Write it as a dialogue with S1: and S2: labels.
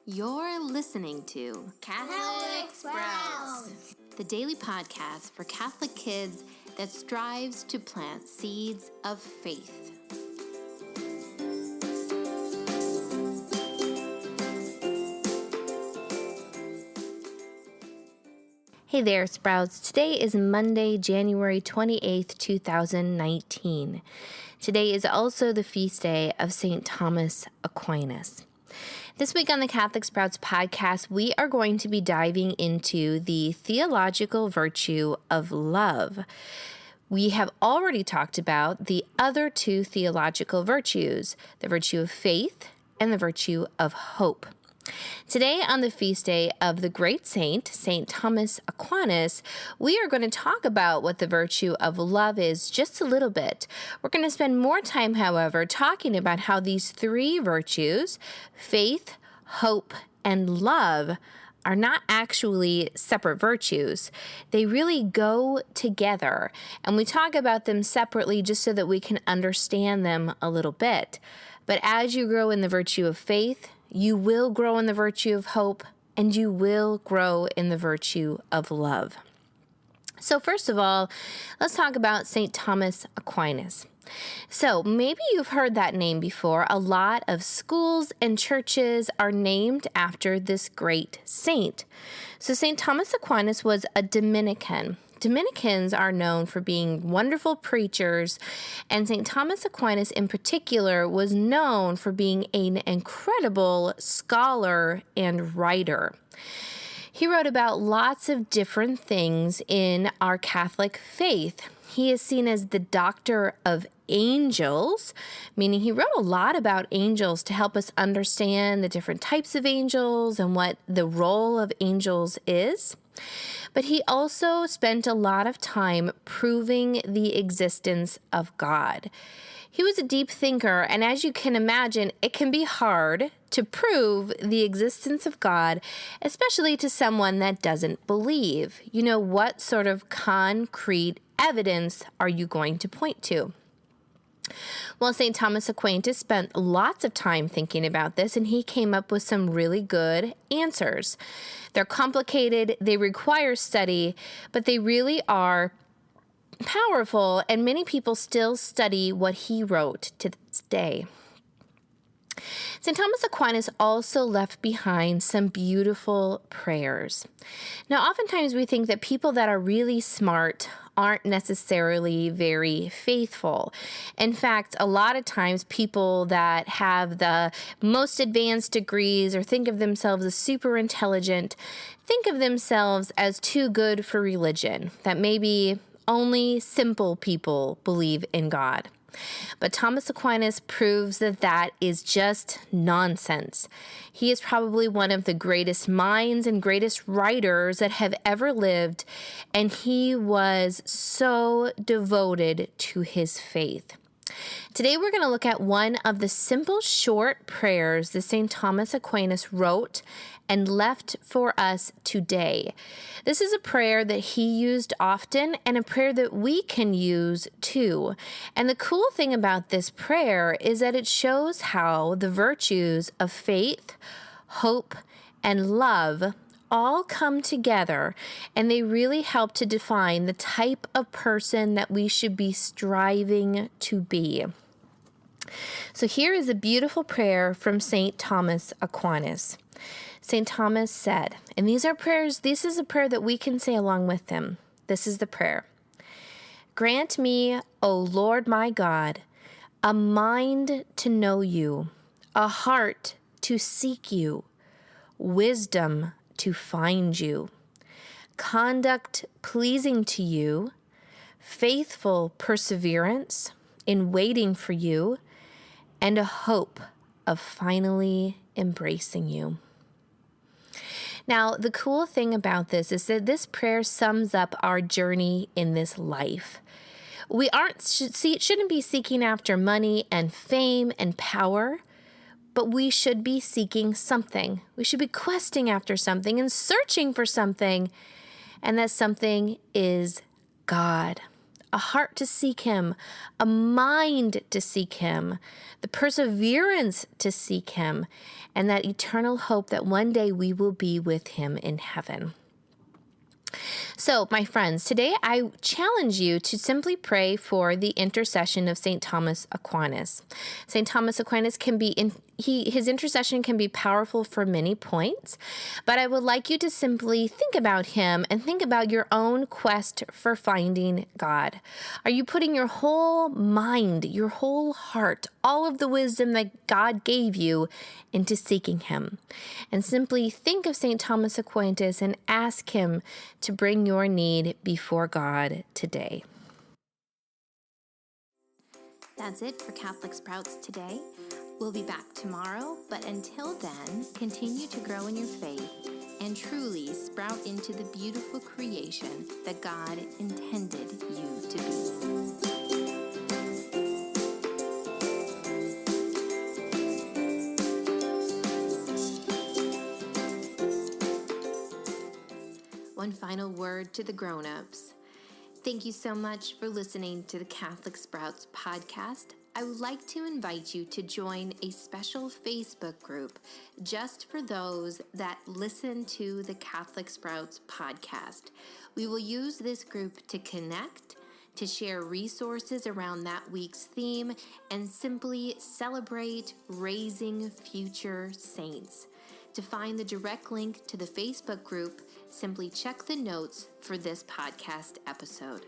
S1: You're listening to
S2: Catholic Sprouts,
S1: the daily podcast for Catholic kids that strives to plant seeds of faith. Hey there, Sprouts. Today is Monday, January 28th, 2019. Today is also the feast day of St. Thomas Aquinas. This week on the Catholic Sprouts podcast, we are going to be diving into the theological virtue of love. We have already talked about the other two theological virtues, the virtue of faith and the virtue of hope. Today, on the feast day of the great saint, St. Thomas Aquinas, we are going to talk about what the virtue of love is just a little bit. We're going to spend more time, however, talking about how these three virtues, faith, hope, and love, are not actually separate virtues. They really go together, and we talk about them separately just so that we can understand them a little bit. But as you grow in the virtue of faith, you will grow in the virtue of hope, and you will grow in the virtue of love. So first of all, let's talk about St. Thomas Aquinas. So maybe you've heard that name before. A lot of schools and churches are named after this great saint. So St. Thomas Aquinas was a Dominican. Dominicans are known for being wonderful preachers, and St. Thomas Aquinas in particular was known for being an incredible scholar and writer. He wrote about lots of different things in our Catholic faith. He is seen as the doctor of angels, meaning he wrote a lot about angels to help us understand the different types of angels and what the role of angels is. But he also spent a lot of time proving the existence of God. He was a deep thinker, and as you can imagine, it can be hard to prove the existence of God, especially to someone that doesn't believe. You know, what sort of concrete evidence are you going to point to? Well, St. Thomas Aquinas spent lots of time thinking about this, and he came up with some really good answers. They're complicated, they require study, but they really are powerful, and many people still study what he wrote to this day. St. Thomas Aquinas also left behind some beautiful prayers. Now, oftentimes we think that people that are really smart aren't necessarily very faithful. In fact, a lot of times people that have the most advanced degrees or think of themselves as super intelligent think of themselves as too good for religion, that maybe only simple people believe in God. But Thomas Aquinas proves that that is just nonsense. He is probably one of the greatest minds and greatest writers that have ever lived, and he was so devoted to his faith. Today we're going to look at one of the simple short prayers that St. Thomas Aquinas wrote and left for us today. This is a prayer that he used often and a prayer that we can use too. And the cool thing about this prayer is that it shows how the virtues of faith, hope, and love all come together, and they really help to define the type of person that we should be striving to be. So here is a beautiful prayer from St. Thomas Aquinas. St. Thomas said, and these are prayers, this is a prayer that we can say along with him. This is the prayer. Grant me, O Lord my God, a mind to know you, a heart to seek you, wisdom to find you, conduct pleasing to you, faithful perseverance in waiting for you, and a hope of finally embracing you. Now, the cool thing about this is that this prayer sums up our journey in this life. We shouldn't be seeking after money and fame and power, but we should be seeking something. We should be questing after something and searching for something, and that something is God. a heart to seek him, a mind to seek him, the perseverance to seek him, and that eternal hope that one day we will be with him in heaven. So, my friends, today I challenge you to simply pray for the intercession of St. Thomas Aquinas. St. Thomas Aquinas his intercession can be powerful for many points, but I would like you to simply think about him and think about your own quest for finding God. Are you putting your whole mind, your whole heart, all of the wisdom that God gave you into seeking him? And simply think of St. Thomas Aquinas and ask him to bring your need before God today.
S2: That's it for Catholic Sprouts today. We'll be back tomorrow, but until then, continue to grow in your faith and truly sprout into the beautiful creation that God intended you to be. One final word to the grown-ups. Thank you so much for listening to the Catholic Sprouts podcast. I would like to invite you to join a special Facebook group just for those that listen to the Catholic Sprouts podcast. We will use this group to connect, to share resources around that week's theme, and simply celebrate raising future saints. To find the direct link to the Facebook group, simply check the notes for this podcast episode.